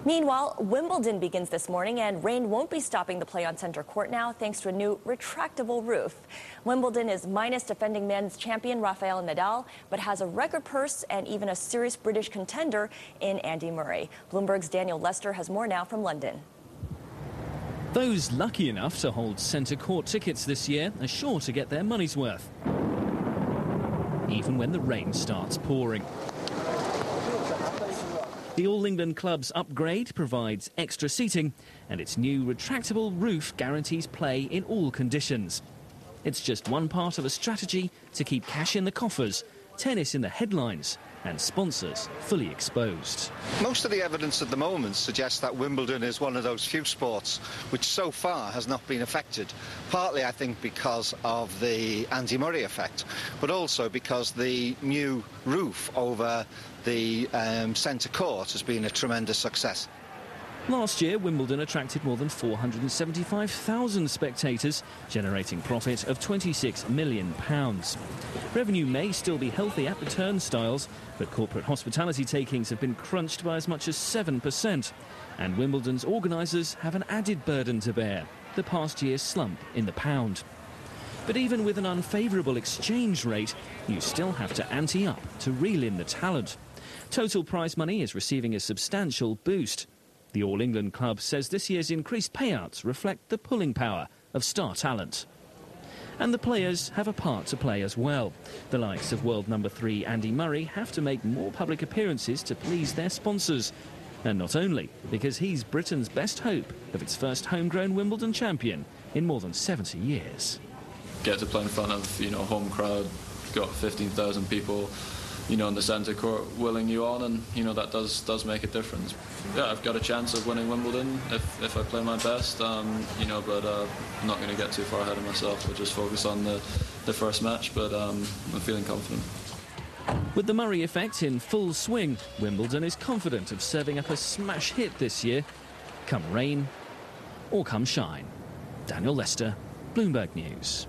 Meanwhile, Wimbledon begins this morning, and rain won't be stopping the play on center court now thanks to a new retractable roof. Wimbledon is minus defending men's champion Rafael Nadal, but has a record purse and even a serious British contender in Andy Murray. Bloomberg's Daniel Lester has more now from London. Those lucky enough to hold centre court tickets this year are sure to get their money's worth, even when the rain starts pouring. The All England Club's upgrade provides extra seating, and its new retractable roof guarantees play in all conditions. It's just one part of a strategy to keep cash in the coffers, tennis in the headlines, and sponsors fully exposed. Most of the evidence at the moment suggests that Wimbledon is one of those few sports which so far has not been affected, partly I think because of the Andy Murray effect, but also because the new roof over the centre court has been a tremendous success. Last year, Wimbledon attracted more than 475,000 spectators, generating profit of £26 million. Revenue may still be healthy at the turnstiles, but corporate hospitality takings have been crunched by as much as 7%. And Wimbledon's organisers have an added burden to bear, the past year's slump in the pound. But even with an unfavourable exchange rate, you still have to ante up to reel in the talent. Total prize money is receiving a substantial boost. The All England Club says this year's increased payouts reflect the pulling power of star talent. And the players have a part to play as well. The likes of world number 3 Andy Murray have to make more public appearances to please their sponsors. And not only because he's Britain's best hope of its first homegrown Wimbledon champion in more than 70 years. Get to play in front of, home crowd, got 15,000 people, in the centre court willing you on, and, that does make a difference. Yeah, I've got a chance of winning Wimbledon if I play my best, but I'm not going to get too far ahead of myself. We'll just focus on the first match, but I'm feeling confident. With the Murray effect in full swing, Wimbledon is confident of serving up a smash hit this year, come rain or come shine. Daniel Lester, Bloomberg News.